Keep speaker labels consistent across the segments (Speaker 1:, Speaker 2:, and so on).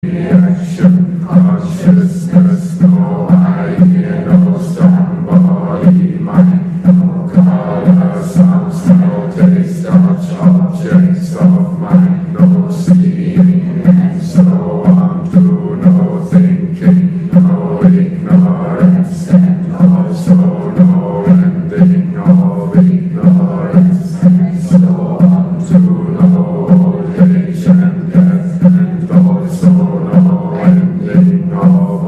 Speaker 1: Reaction, consciousness, no idea, no somebody, mind, no color, sound, smell, taste, touch, objects of mind, no seeing, and so on, to no thinking, no ignorance, and also no ending of ignorance, and so on, to no old age and death, and also no ending of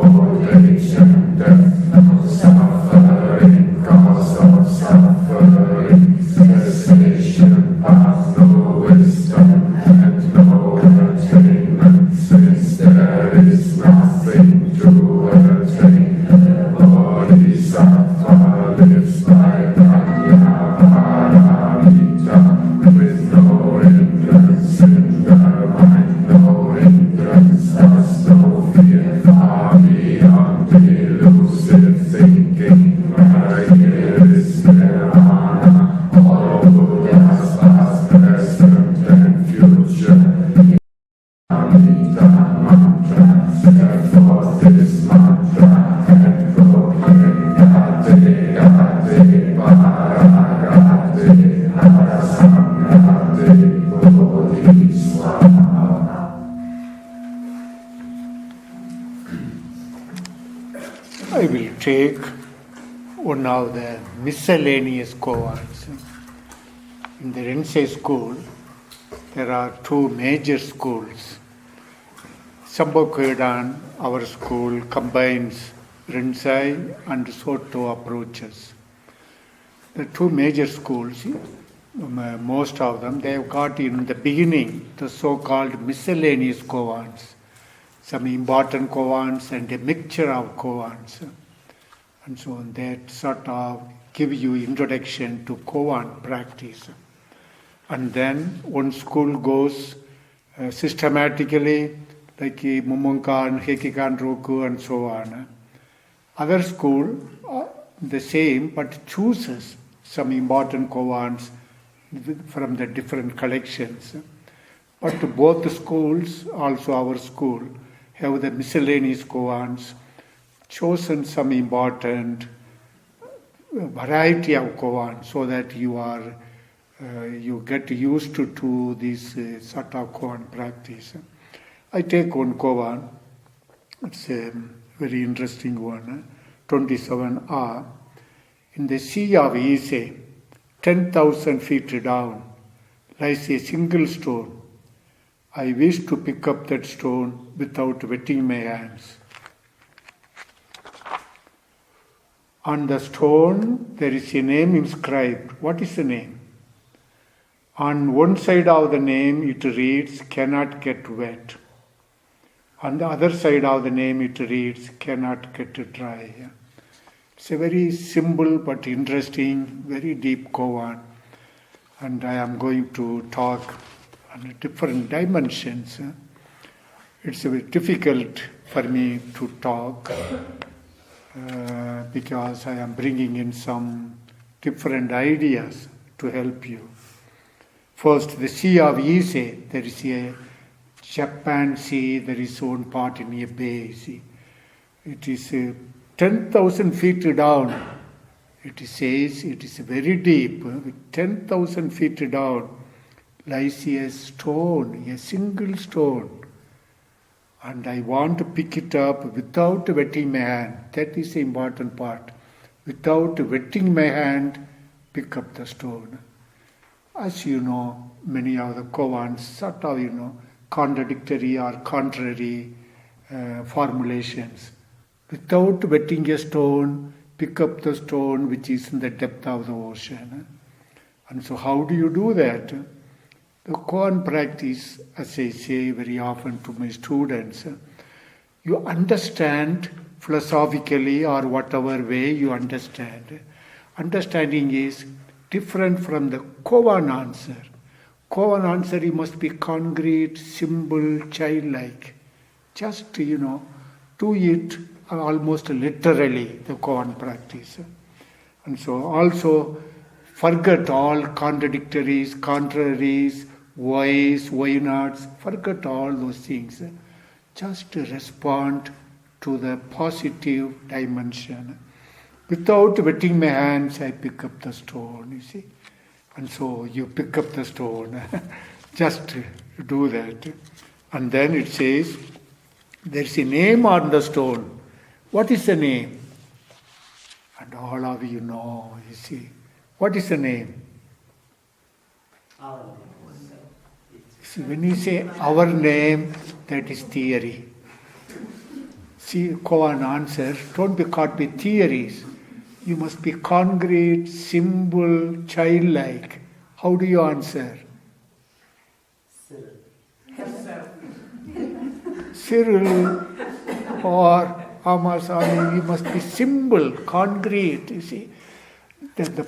Speaker 1: old age and death, no suffering, cause of suffering, cessation, path, no wisdom, and no attainment, since there is nothing to attain. The Bodhisattva lives by Paramita, with no hindrance in the mind, no hindrance, thus no fear, far beyond elusive thinking. Right here is nirvana, all Buddhas past, present, and future. Amita mantra, therefore this mantra, and proclaim Gate, Gate, Paragate, Arasamgate, Bodhiswaha.
Speaker 2: I will take one of the miscellaneous koans. In the Rensei school, there are two major schools. Sambhakodan, our school, combines Rensei and Soto approaches. The two major schools, most of them, they have got in the beginning the so-called miscellaneous koans, some important koans and a mixture of koans. And so on, that sort of give you introduction to koan practice. And then one school goes systematically, like Mumonkan, Hekikan Roku, and so on. Other school, the same, but chooses some important koans from the different collections. But both schools, also our school, have the miscellaneous koans, chosen some important variety of koans, so that you get used to this sort of koan practice. I take one koan. It's a very interesting one. 27a. In the sea of Ise, 10,000 feet down, lies a single stone. I wish to pick up that stone without wetting my hands. On the stone, there is a name inscribed. What is the name? On one side of the name, it reads, cannot get wet. On the other side of the name, it reads, cannot get dry. It's a very simple but interesting, very deep koan. And I am going to talk on different dimensions. It's very difficult for me to talk because I am bringing in some different ideas to help you. First, the Sea of Ise, there is a Japan Sea, there is one part in a bay sea. It is 10,000 feet down. It says it is very deep. 10,000 feet down lies a stone, a single stone. And I want to pick it up without wetting my hand. That is the important part. Without wetting my hand, pick up the stone. As you know, many of the koans sort of, contradictory or contrary formulations. Without wetting a stone, pick up the stone which is in the depth of the ocean. And so how do you do that? The koan practice, as I say very often to my students, you understand philosophically or whatever way you understand. Understanding is different from the koan answer. Koan answer, you must be concrete, simple, childlike. Just, do it almost literally, the koan practice. And so also forget all contradictories, contraries, whys, why nots, forget all those things. just respond to the positive dimension. Without wetting my hands, I pick up the stone, you see. And so you pick up the stone. Just do that. And then it says, there's a name on the stone. What is the name? And all of you know, you see. What is the name? See, when you say our name, that is theory. See, go and answer. Don't be caught with theories. You must be concrete, simple, childlike. How do you answer? Cyril or Amasani, you must be simple, concrete, you see. The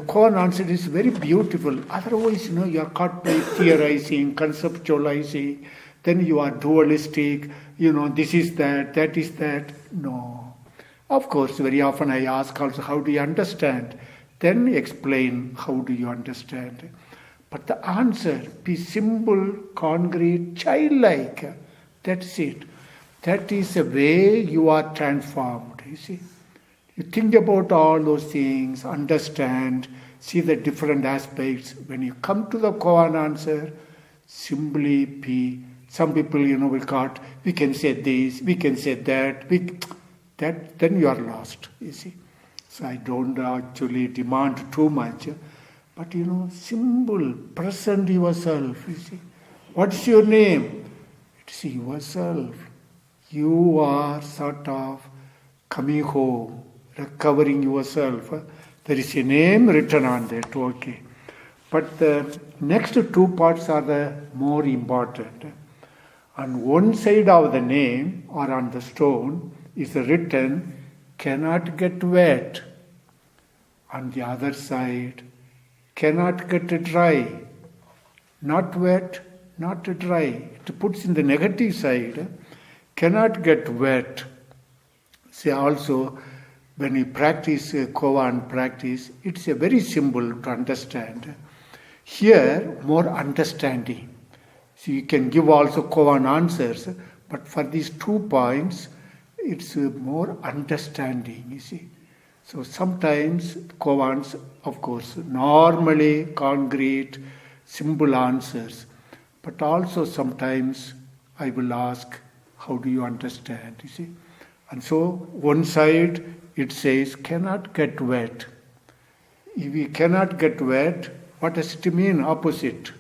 Speaker 2: Koan answer is very beautiful. Otherwise, you are caught by theorizing, conceptualizing. Then you are dualistic. This is that is that. No. Of course, very often I ask also, how do you understand? Then explain, how do you understand? But the answer, be simple, concrete, childlike. That's it. That is the way you are transformed, you see. You think about all those things, understand, see the different aspects. When you come to the Koan answer, simply be. Some people, will caught, we can say this, we can say that, then you are lost, you see. So I don't actually demand too much, but simple, present yourself, you see. What's your name? It's yourself. You are sort of coming home, recovering yourself. There is a name written on that, okay. But the next two parts are the more important. On one side of the name or on the stone is written, cannot get wet. On the other side, cannot get dry. Not wet, not dry. It puts in the negative side, cannot get wet. See, also, when you practice Koan practice, it's a very simple to understand. Here, more understanding. So you can give also Koan answers, but for these 2 points, it's more understanding, you see. So sometimes Koans, of course, normally concrete, simple answers, but also sometimes I will ask, how do you understand, you see. And so one side it says, cannot get wet. If we cannot get wet, what does it mean, opposite?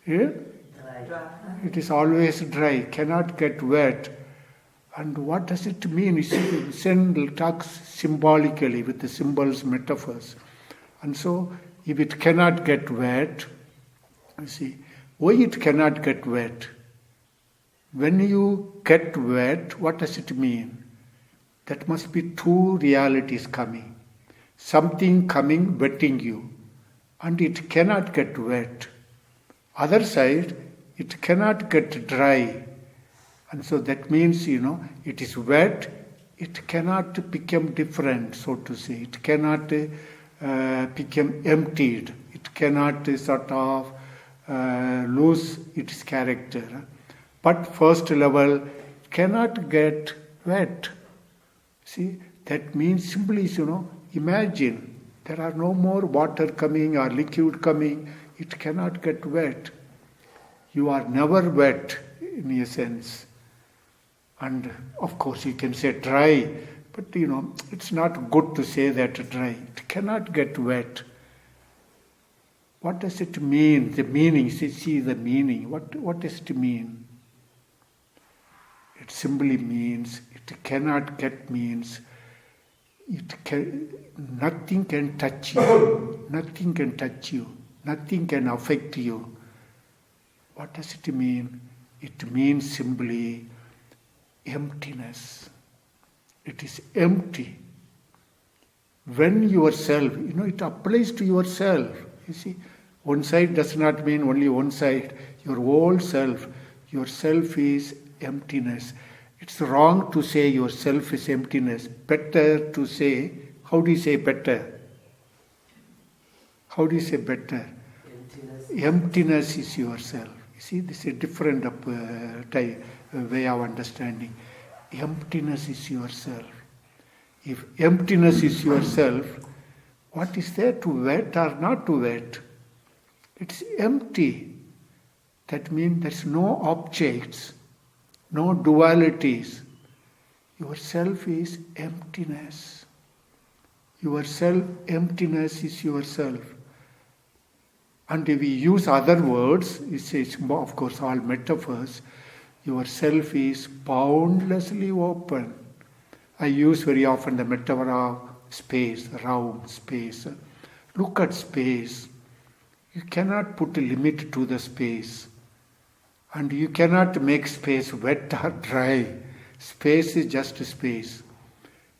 Speaker 2: Yeah? It is always dry, cannot get wet. And what does it mean? You see, Zen talks symbolically with the symbols, metaphors. And so, if it cannot get wet, you see, why it cannot get wet? When you get wet, what does it mean? That must be 2 realities coming. Something coming, wetting you. And it cannot get wet. Other side, it cannot get dry. And so that means, it is wet, it cannot become different, so to say. It cannot become emptied. It cannot sort of lose its character. But first level, cannot get wet. See, that means simply, imagine there are no more water coming or liquid coming. It cannot get wet. You are never wet in a sense. And of course you can say dry, but it's not good to say that dry. It cannot get wet. What does it mean? The meaning, see the meaning. What does it mean? It simply means, it cannot get means, nothing can touch you. Nothing can touch you. Nothing can affect you. What does it mean? It means simply emptiness. It is empty. When yourself, it applies to yourself. You see, one side does not mean only one side. Your whole self, yourself is emptiness. It's wrong to say yourself is emptiness. Better to say, how do you say better? How do you say better? Emptiness is yourself. You see, this is a different way of understanding. Emptiness is yourself. If emptiness is yourself, what is there to wet or not to wet? It's empty. That means there's no objects, no dualities. Yourself is emptiness. Yourself, emptiness is yourself. And if we use other words, it's of course all metaphors, yourself is boundlessly open. I use very often the metaphor of space, realm, space. Look at space. You cannot put a limit to the space. And you cannot make space wet or dry. Space is just space.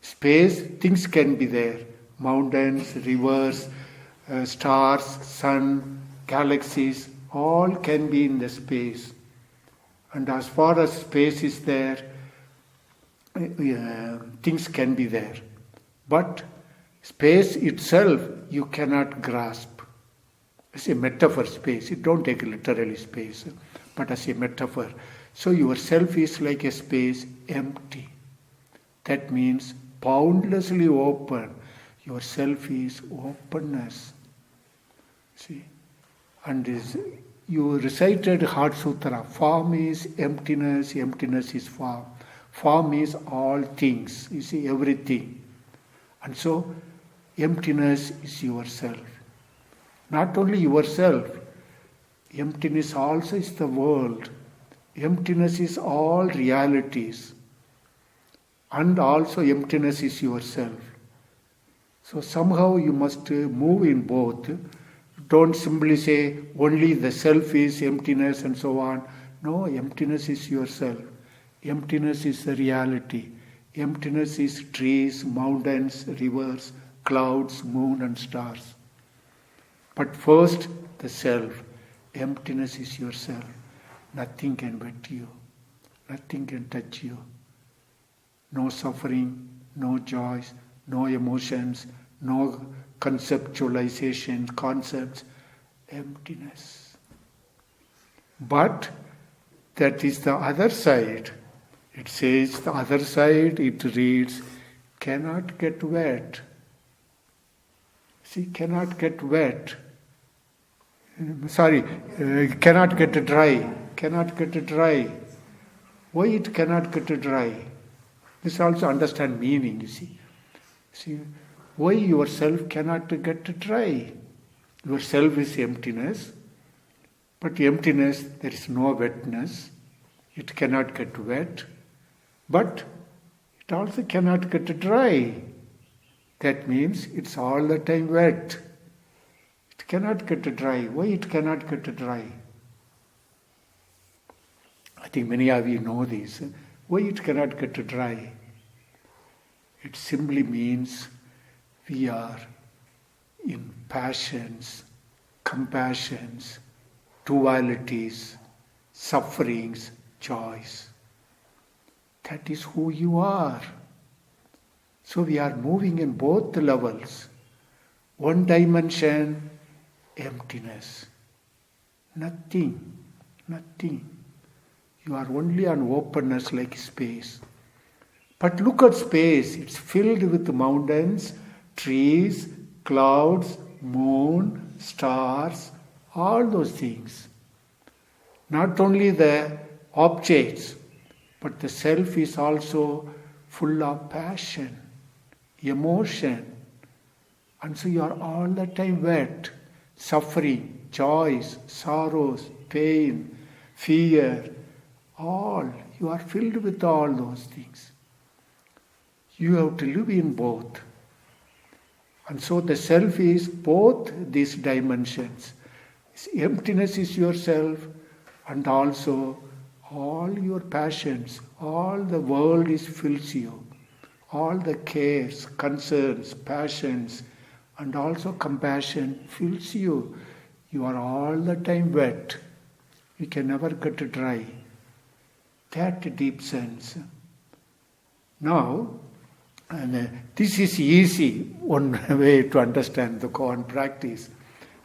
Speaker 2: Space, things can be there. Mountains, rivers, stars, sun, galaxies, all can be in the space. And as far as space is there, things can be there. But space itself, you cannot grasp. It's a metaphor, space. You don't take literally space, but as a metaphor. So yourself is like a space, empty. That means boundlessly open. Yourself is openness. See? And you recited Heart Sutra. Form is emptiness, emptiness is form. Form is all things. You see, everything. And so, emptiness is yourself. Not only yourself, emptiness also is the world. Emptiness is all realities. And also emptiness is yourself. So somehow you must move in both. Don't simply say only the self is emptiness and so on. No, emptiness is yourself. Emptiness is the reality. Emptiness is trees, mountains, rivers, clouds, moon and stars. But first, the self. Emptiness is yourself. Nothing can wet you. Nothing can touch you. No suffering, no joys, no emotions, no conceptualization, concepts. Emptiness. But that is the other side. It says the other side, it reads, cannot get wet. See, cannot get wet. Cannot get dry. Cannot get dry. Why it cannot get dry? This also understand meaning, you see. See, why yourself cannot get dry? Yourself is emptiness, but emptiness, there is no wetness. It cannot get wet, but it also cannot get dry. That means it's all the time wet. It cannot get dry. Why it cannot get dry? I think many of you know this. Why it cannot get dry? It simply means we are in passions, compassions, dualities, sufferings, joys. That is who you are. So we are moving in both the levels. One dimension, emptiness. Nothing. You are only on openness like space. But look at space. It's filled with mountains, trees, clouds, moon, stars, all those things. Not only the objects, but the self is also full of passion, emotion. And so you are all the time wet, suffering, joys, sorrows, pain, fear, all. You are filled with all those things. You have to live in both. And so the self is both these dimensions. Emptiness is yourself, and also all your passions, all the world fills you. All the cares, concerns, passions, and also compassion fills you. You are all the time wet. You can never get dry. That deep sense. Now, this is easy, one way to understand the koan practice.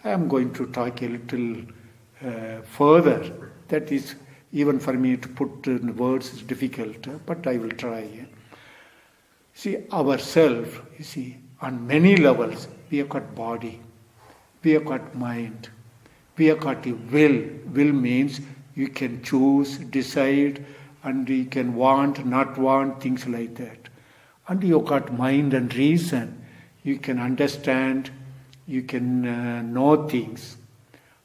Speaker 2: I am going to talk a little further That is, even for me to put in words is difficult, but I will try. See, ourself, you see, on many levels, we have got body, we have got mind, we have got a will. Will means you can choose, decide, and you can want, not want, things like that. And you have got mind and reason. You can understand, you can know things.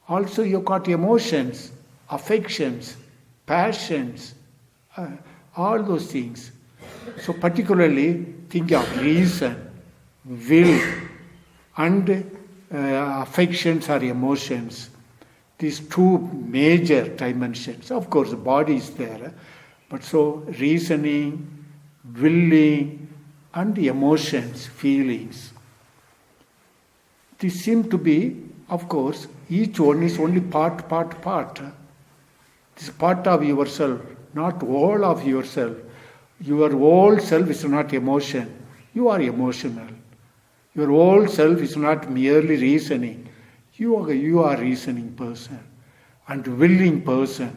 Speaker 2: Also, you have got emotions, affections, passions, all those things. So particularly think of reason, will, and affections or emotions. These two major dimensions. Of course, the body is there, but so reasoning, willing, and emotions, feelings. These seem to be, of course, each one is only part. This is part of yourself, not all of yourself. Your whole self is not emotion. You are emotional. Your whole self is not merely reasoning. You are a reasoning person and willing person.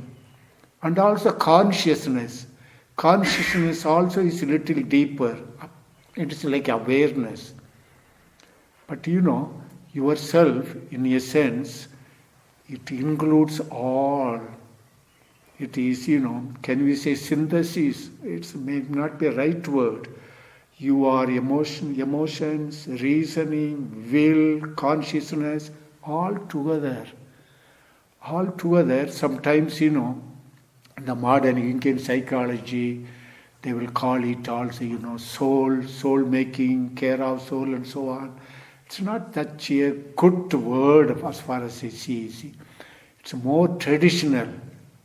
Speaker 2: And also consciousness. Consciousness also is a little deeper. It is like awareness. But yourself, in a sense, it includes all. It is, can we say synthesis? It may not be a right word. You are emotions, reasoning, will, consciousness, all together. All together, sometimes, in the modern Indian psychology, they will call it also, soul making, care of soul and so on. It's not such a good word as far as I see. It's more traditional.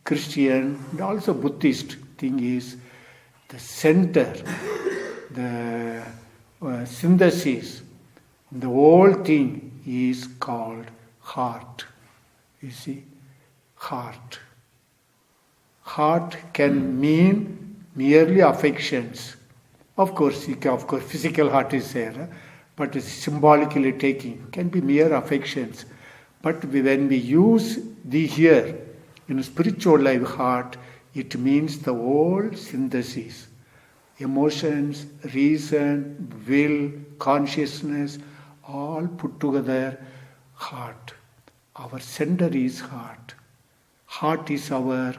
Speaker 2: Christian and also Buddhist thing is the center, the synthesis, the whole thing is called heart. You see, heart. Heart can mean merely affections. Of course, physical heart is there, but symbolically taking can be mere affections. But when we use the here, in a spiritual life heart, it means the whole synthesis. Emotions, reason, will, consciousness, all put together, heart. Our center is heart. Heart is the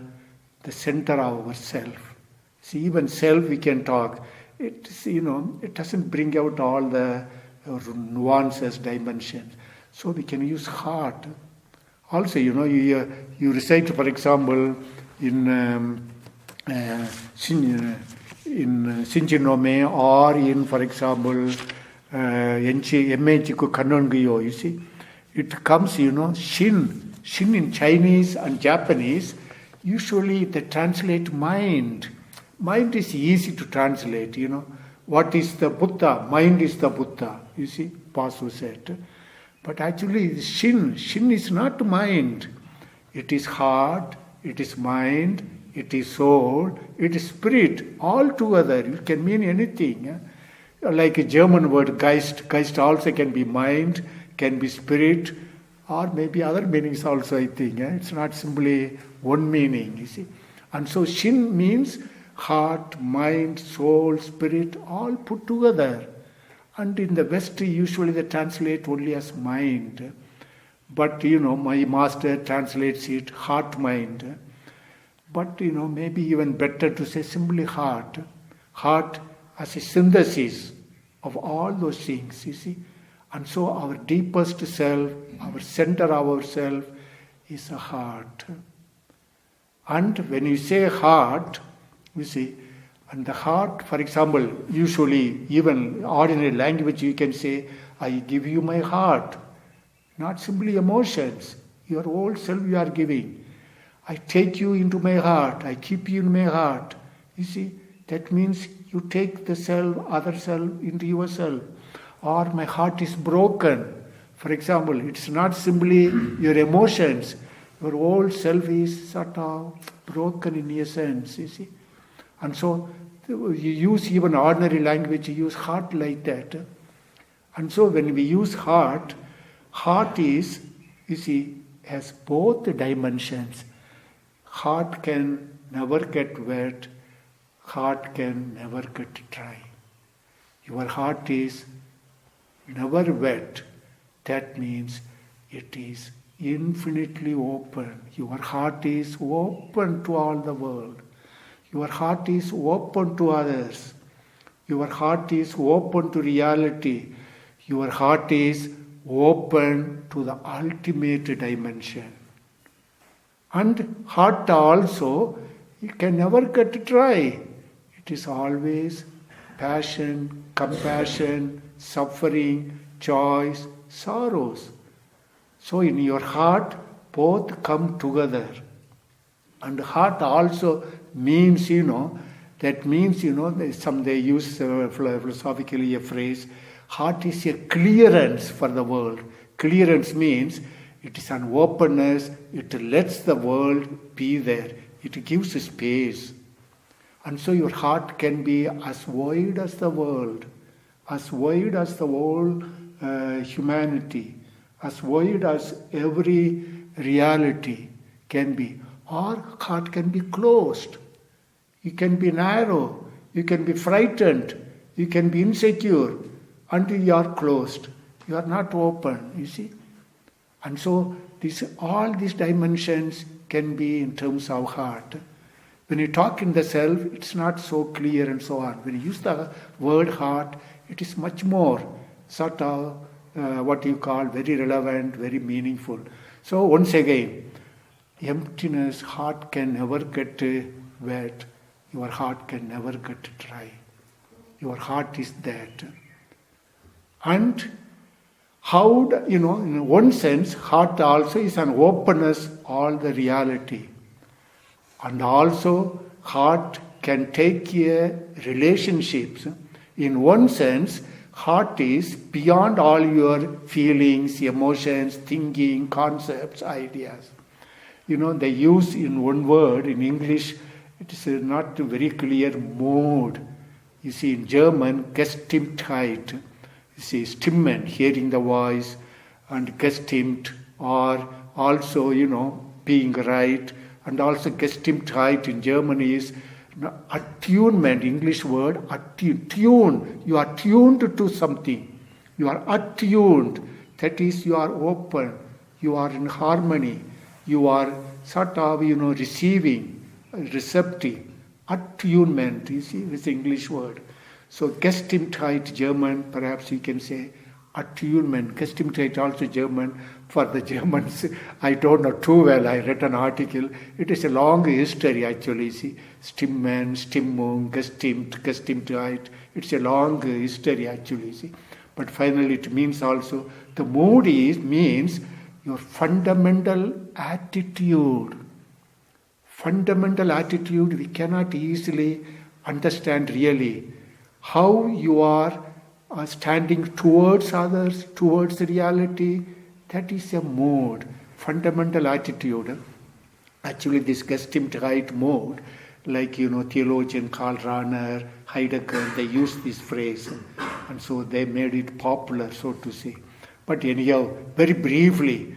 Speaker 2: center of our self. See, even self we can talk. It doesn't bring out all the nuances, dimensions. So we can use heart. Also, you recite, for example, in Shinjinome or in, for example, Emmechiku Kanongiyo, you see, it comes, Shin. Shin in Chinese and Japanese, usually they translate mind. Mind is easy to translate, What is the Buddha? Mind is the Buddha, you see, Pasu said. But actually, Shin is not mind. It is heart, it is mind, it is soul, it is spirit, all together. It can mean anything. Like a German word, Geist. Geist also can be mind, can be spirit, or maybe other meanings also, I think. It's not simply one meaning, you see. And so Shin means heart, mind, soul, spirit, all put together. And in the West, usually they translate only as mind. But, my master translates it heart-mind. But, maybe even better to say simply heart. Heart as a synthesis of all those things, you see. And so our deepest self, our center of ourself is a heart. And when you say heart, you see, and the heart, for example, usually even ordinary language you can say, I give you my heart. Not simply emotions. Your whole self you are giving. I take you into my heart. I keep you in my heart. You see, that means you take the self, other self into yourself. Or my heart is broken. For example, it's not simply your emotions. Your whole self is sort of broken in essence, you see. And so you use even ordinary language, you use heart like that. And so when we use heart, heart is, you see, has both the dimensions. heart can never get wet, heart can never get dry. Your heart is never wet. That means it is infinitely open. Your heart is open to all the world. Your heart is open to others. Your heart is open to reality. Your heart is open to the ultimate dimension. And heart also, it can never get dry. It is always passion, compassion, suffering, joys, sorrows. So in your heart, both come together. And heart also means, that means, some they use philosophically a phrase, heart is a clearance for the world. Clearance means it is an openness, it lets the world be there. It gives space. And so your heart can be as wide as the world, as wide as the whole humanity, as wide as every reality can be. Or heart can be closed. You can be narrow. You can be frightened. You can be insecure until you are closed. You are not open, you see. And so all these dimensions can be in terms of heart. When you talk in the self, it's not so clear and so on. When you use the word heart, it is much more sort of what you call very relevant, very meaningful. So once again, emptiness, heart can never get wet. Your heart can never get dry. Your heart is that. And how, in one sense, heart also is an openness, all the reality. And also, heart can take care relationships. In one sense, heart is beyond all your feelings, emotions, thinking, concepts, ideas. They use in one word, in English, it is not very clear, mode. You see, in German, Gestimmtheit. You see, Stimmen, hearing the voice, and Gestimmt, or also, being right, and also Gestimmtheit in German is attunement, English word, tune. You are tuned to something. You are attuned. That is, you are open. You are in harmony. You are sort of, receiving, receptive. Attunement, you see, is the English word. So, Gestimmtheit, German, perhaps you can say attunement. Gestimmtheit, also German. For the Germans, I don't know too well. I read an article. It is a long history, actually. See, Stimmen, Stimmung, Gestimmt, Gestimmtheit. It's a long history, actually. See, but finally, it means also the mood means your fundamental attitude. Fundamental attitude we cannot easily understand really. How you are standing towards others, towards reality, that is a mode, fundamental attitude. Actually, this Gestimmtheit mode, like, theologian Karl Rahner, Heidegger, they use this phrase. And so they made it popular, so to say. But anyhow, very briefly,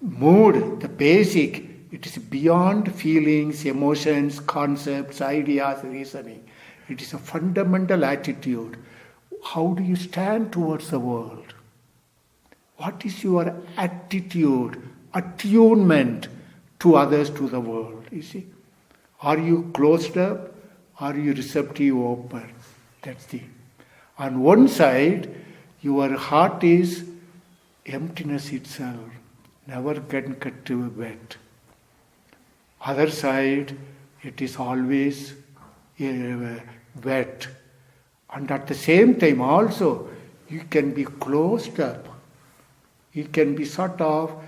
Speaker 2: mood, the basic, it is beyond feelings, emotions, concepts, ideas, reasoning. It is a fundamental attitude. How do you stand towards the world? What is your attitude, attunement to others, to the world? You see, are you closed up? Are you receptive, open? That's the. On one side, your heart is emptiness itself, never can get wet. Other side, it is always wet. And at the same time also, you can be closed up. You can be sort of,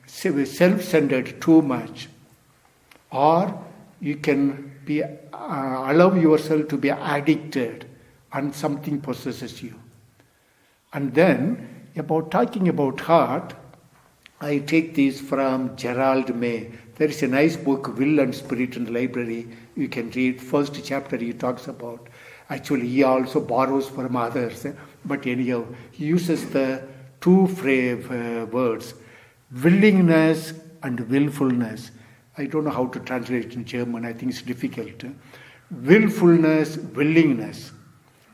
Speaker 2: self-centered too much. Or you can be allow yourself to be addicted and something possesses you. And then, talking about heart, I take this from Gerald May. There is a nice book, Will and Spirit, in the library. You can read. First chapter he talks about. Actually, he also borrows from others. But anyhow, he uses the two words, willingness and willfulness. I don't know how to translate it in German, I think it's difficult. Willfulness, willingness.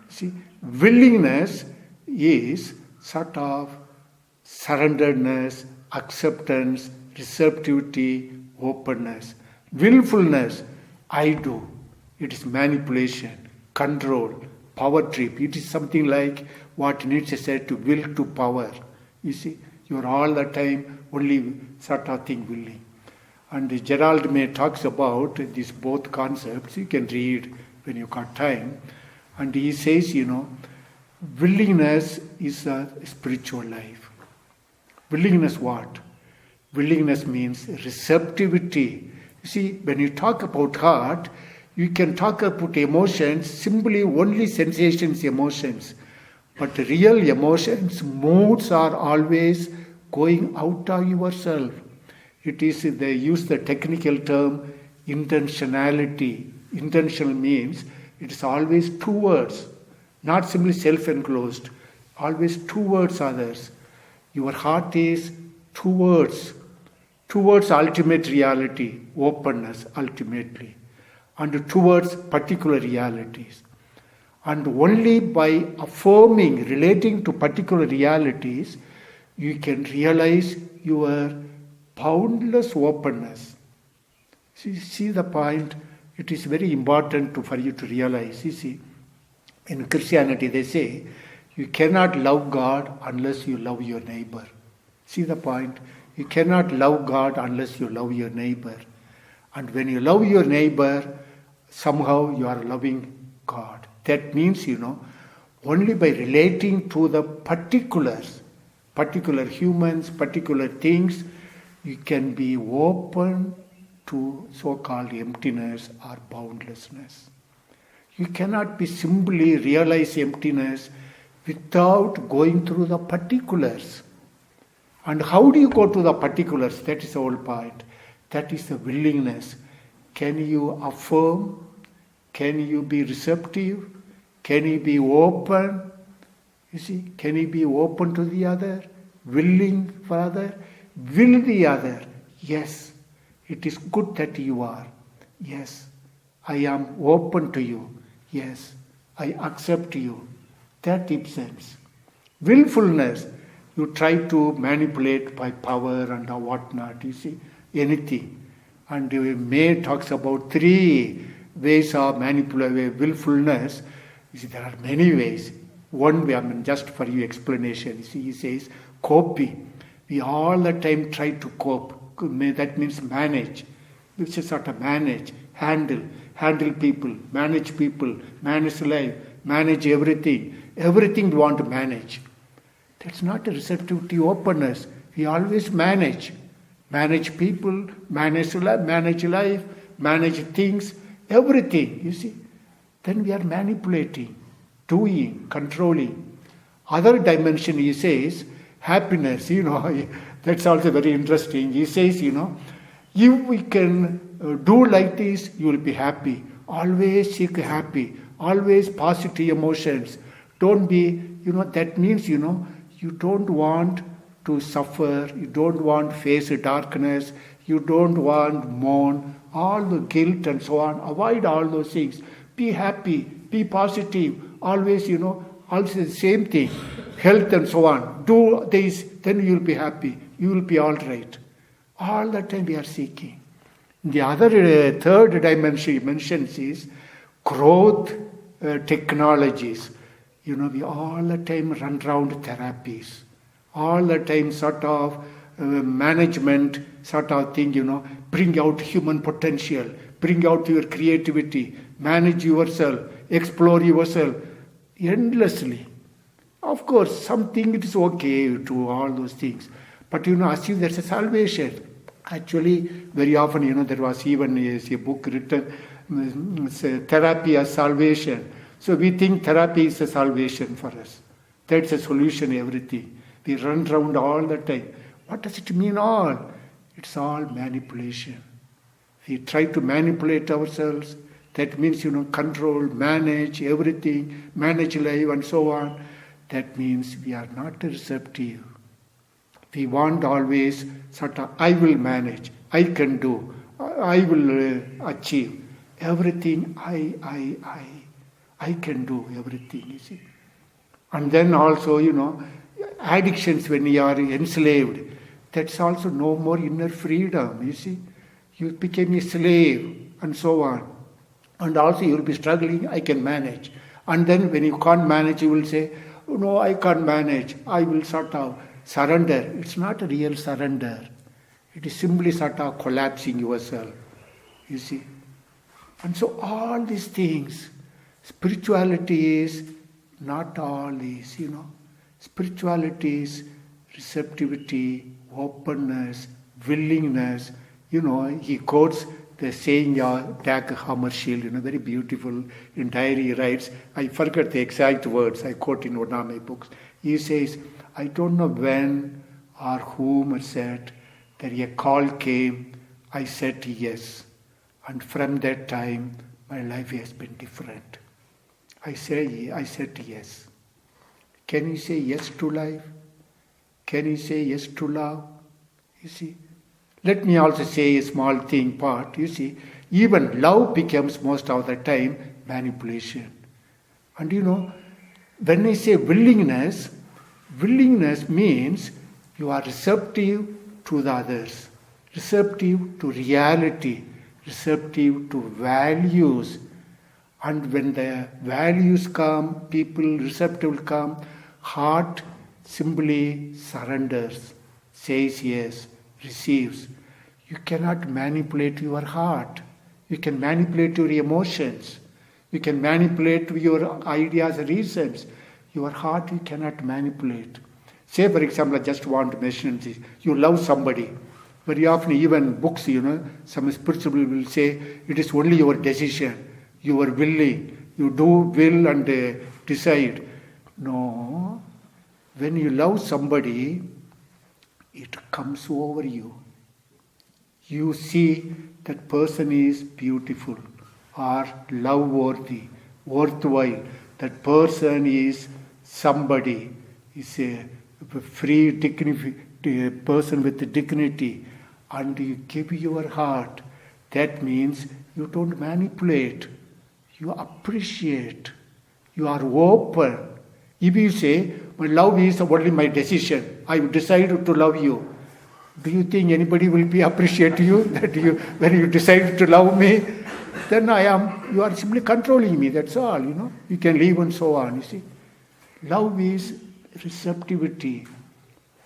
Speaker 2: See, willingness is sort of surrenderedness, acceptance, receptivity, openness. Willfulness, I do. It is manipulation, control, power trip. It is something like what Nietzsche said, to will to power. You see, you are all the time only sort of thing willing. And Gerald May talks about these both concepts. You can read when you got time. And he says, willingness is a spiritual life. Willingness what? Willingness means receptivity. You see, when you talk about heart, you can talk about emotions, simply only sensations, emotions. But real emotions, moods are always going out of yourself. It is, they use the technical term intentionality. Intentional means it is always towards, not simply self-enclosed, always towards others. Your heart is towards ultimate reality, openness ultimately, and towards particular realities. And only by affirming, relating to particular realities, you can realize your boundless openness. See the point? It is very important for you to realize. You see, in Christianity they say, you cannot love God unless you love your neighbor. See the point? You cannot love God unless you love your neighbor. And when you love your neighbor, somehow you are loving God. That means, only by relating to the particulars, particular humans, particular things, you can be open to so-called emptiness or boundlessness. You cannot be simply realize emptiness without going through the particulars. And how do you go to the particulars? That is the whole point. That is the willingness. Can you affirm? Can you be receptive? Can you be open? You see, can you be open to the other? Willing for other? Will the other? Yes, it is good that you are. Yes, I am open to you. Yes, I accept you. That is sense. Willfulness, you try to manipulate by power and whatnot, you see, anything. And May talks about 3 ways of manipulating willfulness. You see, there are many ways. One way, just for your explanation, you see, he says, coping. We all the time try to cope. That means manage. Which is sort of manage, handle people, manage life, manage everything. Everything we want to manage. That's not a receptivity, openness. We always manage. Manage people, manage life, manage things, everything, you see. Then we are manipulating, doing, controlling. Other dimension, he says, happiness, that's also very interesting. He says, if we can do like this, you will be happy. Always seek happy, always positive emotions. Don't be, that means, you don't want to suffer, you don't want to face darkness, you don't want mourn, all the guilt and so on. Avoid all those things. Be happy, be positive, always, also the same thing. Health and so on. Do this, then you will be happy. You will be all right. All the time we are seeking. The other third dimension he mentions is growth technologies. We all the time run around therapies. All the time sort of management sort of thing, bring out human potential, bring out your creativity, manage yourself, explore yourself endlessly. Of course, something it is okay to do all those things. But as if there's a salvation. Actually, very often, there was even a book written, Therapy as Salvation. So we think therapy is a salvation for us. That's a solution, everything. We run around all the time. What does it mean all? It's all manipulation. We try to manipulate ourselves. That means, control, manage everything, manage life and so on. That means we are not receptive. We want always sort of, I will manage, I can do. I will achieve everything. I can do everything. You see, and then also addictions when you are enslaved. That's also no more inner freedom. You see, you became a slave and so on. And also you will be struggling, I can manage. And then when you can't manage, you will say, oh, no, I can't manage. I will sort of surrender. It's not a real surrender. It is simply sort of collapsing yourself. You see. And so all these things, spirituality is not all these, Spirituality is receptivity, openness, willingness. He quotes the saying Dag Hammarskjöld, very beautiful in diary he writes. I forget the exact words, I quote in one of my books. He says, I don't know when or whom said that a call came, I said yes. And from that time, my life has been different. I said yes. Can you say yes to life? Can you say yes to love? You see. Let me also say a small thing part. You see, even love becomes most of the time manipulation. And when I say willingness means you are receptive to the others, receptive to reality, receptive to values. And when the values come, people receptive come, heart simply surrenders, says yes, receives. You cannot manipulate your heart. You can manipulate your emotions. You can manipulate your ideas, reasons. Your heart you cannot manipulate. Say, for example, I just want to mention this. You love somebody. Very often, even books, some spiritual people will say, it is only your decision. You are willing. You do will and decide. No. When you love somebody, it comes over you. You see that person is beautiful or love-worthy, worthwhile. That person is somebody, is a free, person with dignity. And you give your heart. That means you don't manipulate. You appreciate. You are open. If you say, my love is only my decision, I decided to love you. Do you think anybody will be appreciate you that when you decide to love me, then you are simply controlling me, that's all, You can leave and so on, you see. Love is receptivity.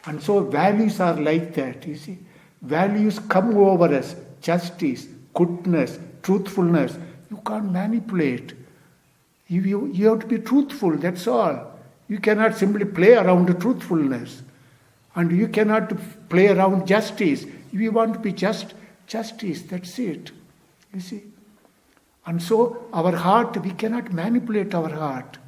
Speaker 2: And so values are like that, you see. Values come over us, justice, goodness, truthfulness. You can't manipulate. You have to be truthful, that's all. You cannot simply play around the truthfulness. And you cannot play around justice. If you want to be just, justice, that's it. You see. And so our heart, we cannot manipulate our heart.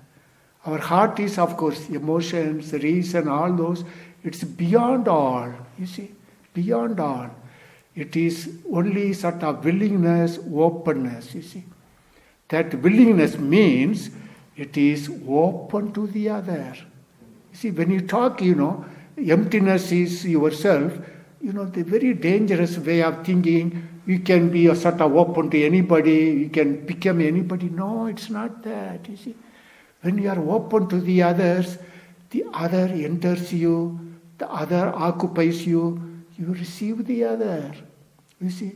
Speaker 2: Our heart is, of course, emotions, reason, all those. It's beyond all, you see. Beyond all. It is only sort of willingness, openness, you see. That willingness means it is open to the other. You see, when you talk, emptiness is yourself, the very dangerous way of thinking, you can be a sort of open to anybody, you can become anybody. No, it's not that, you see. When you are open to the others, the other enters you, the other occupies you, you receive the other. You see,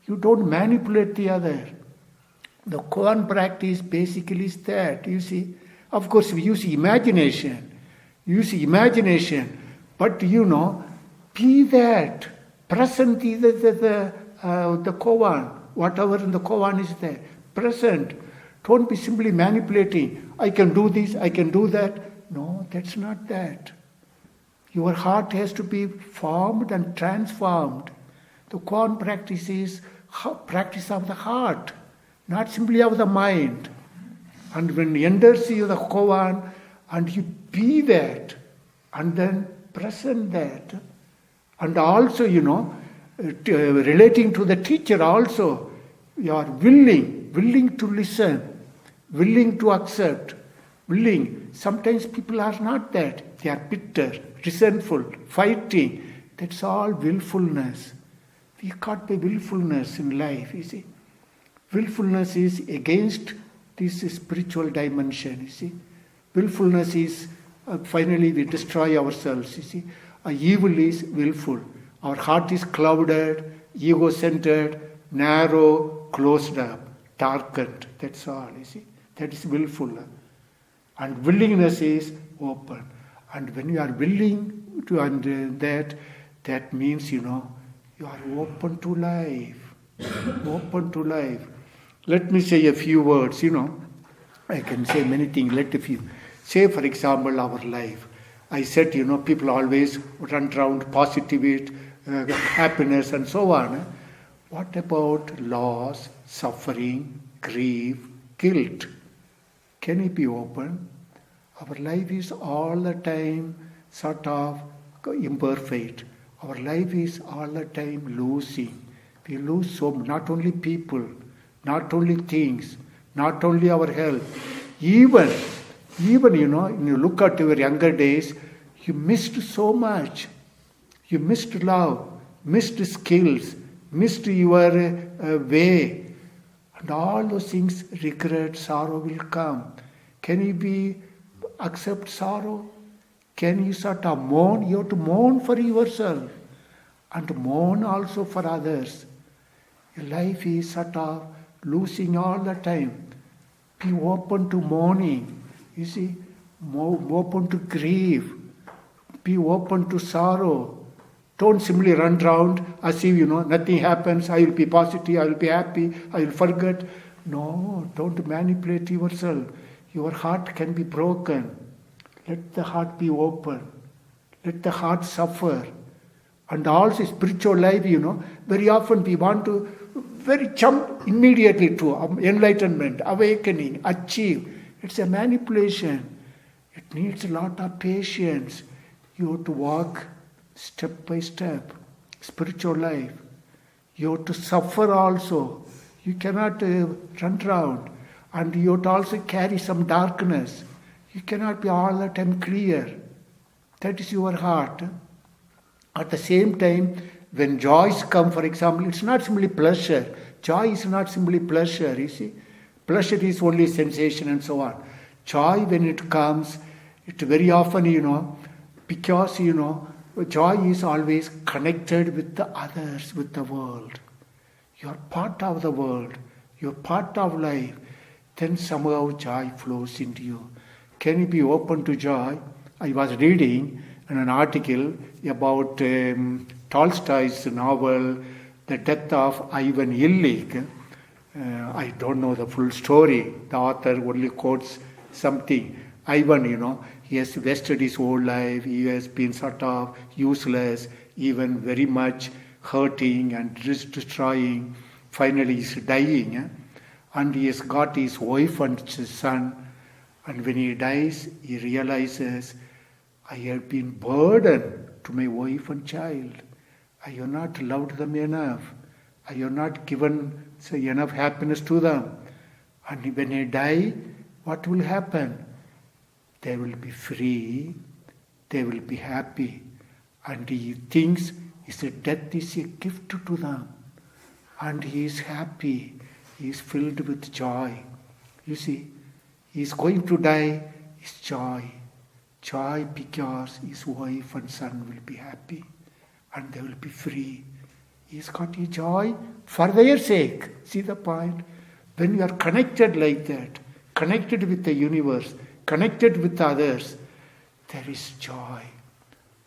Speaker 2: you don't manipulate the other. The koan practice basically is that, you see. Of course, we use imagination. But be that. Present the koan. Whatever in the koan is there. Present. Don't be simply manipulating. I can do this, I can do that. No, that's not that. Your heart has to be formed and transformed. The koan practice is practice of the heart. Not simply of the mind. And when you enters you the koan, and you be that, and then present that, and also, relating to the teacher also, you are willing to listen, willing to accept, willing. Sometimes people are not that. They are bitter, resentful, fighting. That's all willfulness. we caught by willfulness in life, you see. Willfulness is against this spiritual dimension, you see. Willfulness is, finally we destroy ourselves, you see. Evil is willful. Our heart is clouded, ego-centered, narrow, closed up, darkened. That's all, you see. That is willful. And willingness is open. And when you are willing to, and that means, you are open to life. Open to life. Let me say a few words, I can say many things. Let a few. Say, for example, our life. I said, people always run around positivity, happiness and so on. What about loss, suffering, grief, guilt? Can it be open? Our life is all the time sort of imperfect. Our life is all the time losing. We lose so much, not only people, not only things, not only our health. Even when you look at your younger days, you missed so much. You missed love, missed skills, missed your way. And all those things, regret, sorrow will come. Can you accept sorrow? Can you sort of mourn? You have to mourn for yourself and mourn also for others. Your life is sort of losing all the time. Be open to mourning. You see, open to grief. Be open to sorrow. Don't simply run around as if, nothing happens. I will be positive, I will be happy, I will forget. No, don't manipulate yourself. Your heart can be broken. Let the heart be open. Let the heart suffer. And also spiritual life, very often we want to jump immediately to enlightenment, awakening, achieve. It's a manipulation. It needs a lot of patience. You have to walk step by step. Spiritual life. You have to suffer also. You cannot run around. And you have to also carry some darkness. You cannot be all the time clear. That is your heart. At the same time, when joys come, for example, it's not simply pleasure. Joy is not simply pleasure, you see. Pleasure is only sensation and so on. Joy, when it comes, it very often, because, joy is always connected with the others, with the world. You are part of the world. You are part of life. Then somehow joy flows into you. Can you be open to joy? I was reading an article about Tolstoy's novel, The Death of Ivan Illich. I don't know the full story. The author only quotes something. Ivan, he has wasted his whole life. He has been sort of useless, even very much hurting and destroying. Finally, he's dying. And he has got his wife and his son. And when he dies, he realizes, I have been burdened to my wife and child. I have not loved them enough. I have not given enough happiness to them. And when I die, what will happen? They will be free. They will be happy. And he thinks death is a gift to them. And he is happy. He is filled with joy. You see, he is going to die. Is joy. Joy because his wife and son will be happy. And they will be free. He's got a joy for their sake. See the point? When you are connected like that, connected with the universe, connected with others, there is joy.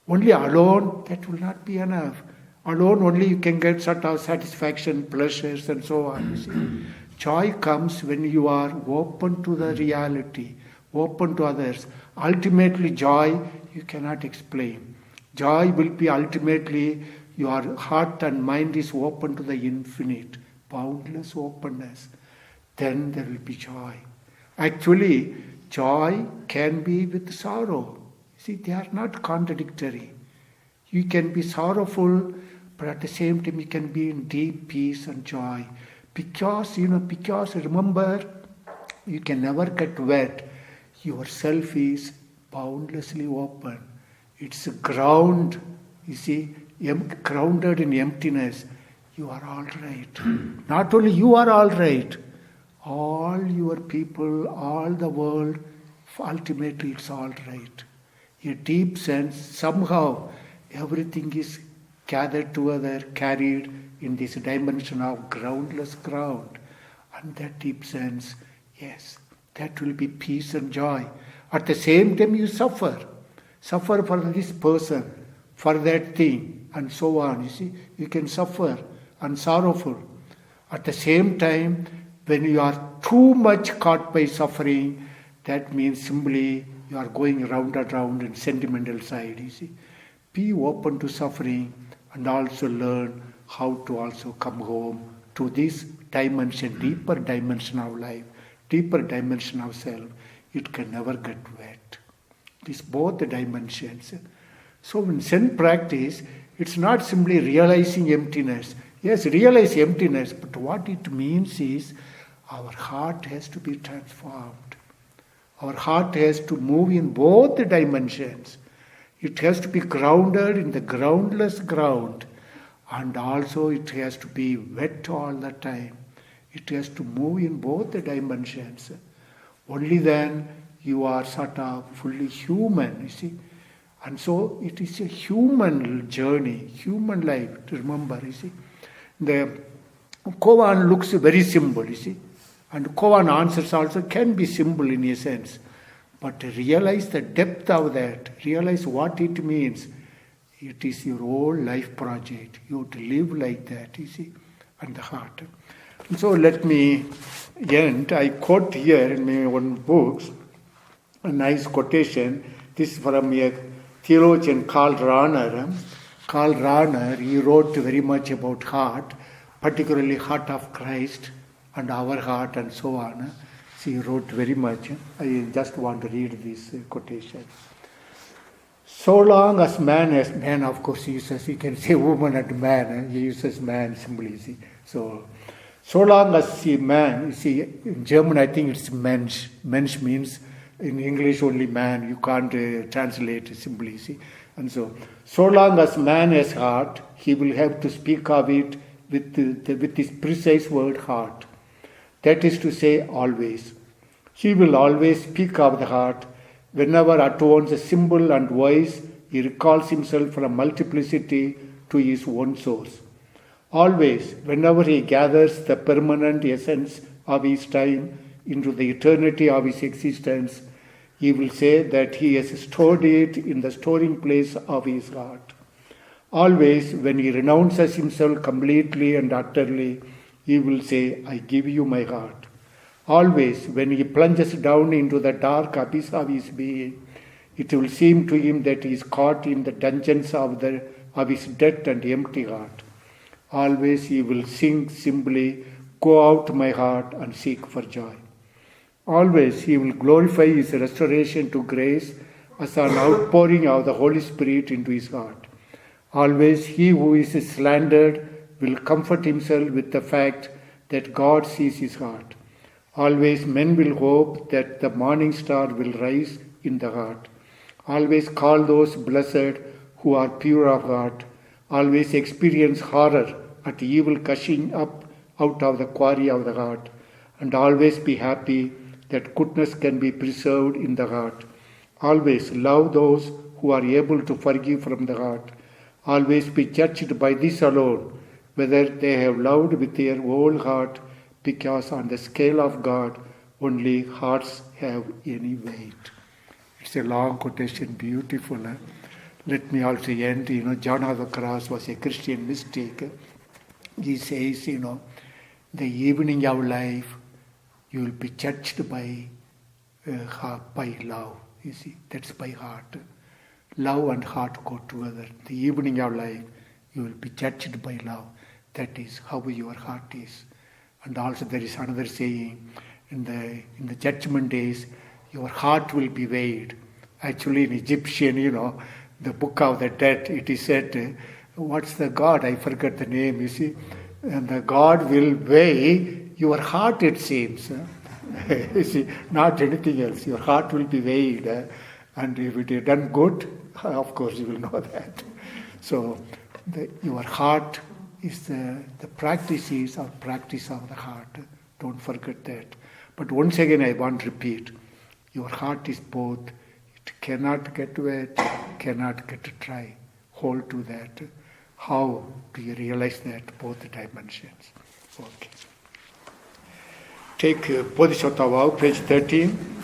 Speaker 2: Only alone, that will not be enough. Alone only you can get sort of satisfaction, pleasures and so on. You see. Joy comes when you are open to the reality, open to others. Ultimately joy you cannot explain. Joy will be ultimately your heart and mind is open to the infinite, boundless openness. Then there will be joy. Actually, joy can be with sorrow. See, they are not contradictory. You can be sorrowful, but at the same time you can be in deep peace and joy. Because remember, you can never get wet. Yourself is boundlessly open. It's a ground, you see, grounded in emptiness. you are all right. Not only you are all right, all your people, all the world, ultimately it's all right. A deep sense, somehow everything is gathered together, carried in this dimension of groundless ground. And that deep sense, yes, that will be peace and joy. At the same time you suffer for this person, for that thing, and so on. You see, you can suffer and sorrowful. At the same time, when you are too much caught by suffering, that means simply you are going round and round in sentimental side. You see, be open to suffering and also learn how to also come home to this dimension, deeper dimension of life, deeper dimension of self. It can never get wet. These both the dimensions. So in Zen practice, it's not simply realizing emptiness. Yes, realize emptiness, but what it means is our heart has to be transformed. Our heart has to move in both the dimensions. It has to be grounded in the groundless ground, and also it has to be wet all the time. It has to move in both the dimensions. Only then you are sort of fully human, you see. And so it is a human journey, human life to remember, you see. The koan looks very simple, you see. And koan answers also can be simple in a sense. But realize the depth of that, realize what it means. It is your whole life project. You have to live like that, you see, and the heart. And so let me end. I quote here in my own books a nice quotation. This is from a theologian Karl Rahner. Karl Rahner, he wrote very much about heart, particularly heart of Christ and our heart and so on. He wrote very much. I just want to read this quotation. So long as man of course uses, you can say woman and man, he uses man simply, see. So long as man, you see, in German I think it's Mensch. Mensch means, in English only man, you can't translate it simply, see. And so long as man has heart, he will have to speak of it with this precise word heart. That is to say, always. He will always speak of the heart. Whenever at once a simple and wise, he recalls himself from multiplicity to his own source. Always, whenever he gathers the permanent essence of his time into the eternity of his existence, he will say that he has stored it in the storing place of his heart. Always, when he renounces himself completely and utterly, he will say, I give you my heart. Always, when he plunges down into the dark abyss of his being, it will seem to him that he is caught in the dungeons of his dead and empty heart. Always he will sing simply, go out my heart and seek for joy. Always he will glorify his restoration to grace as an outpouring of the Holy Spirit into his heart. Always he who is slandered will comfort himself with the fact that God sees his heart. Always men will hope that the morning star will rise in the heart. Always call those blessed who are pure of heart. Always experience horror at evil gushing up out of the quarry of the heart. And always be happy that goodness can be preserved in the heart. Always love those who are able to forgive from the heart. Always be judged by this alone, whether they have loved with their whole heart, because on the scale of God, only hearts have any weight. It's a long quotation, beautiful. Let me also end, John of the Cross was a Christian mystic. He says, the evening of life, you will be judged by love. You see, that's by heart. Love and heart go together. The evening of life, you will be judged by love. That is how your heart is. And also there is another saying, in the judgment days, your heart will be weighed. Actually in Egyptian, the book of the dead, it is said, what's the god? I forgot the name, you see. And the God will weigh your heart, it seems. You see, not anything else. Your heart will be weighed. And if it is done good, of course you will know that. So your heart is the practice is our practice of the heart. Don't forget that. But once again, I want to repeat, your heart is both. It cannot get wet, cannot get dry. Hold to that. How do you realize that both dimensions? Okay. Take Bodhisattva vow, page 13.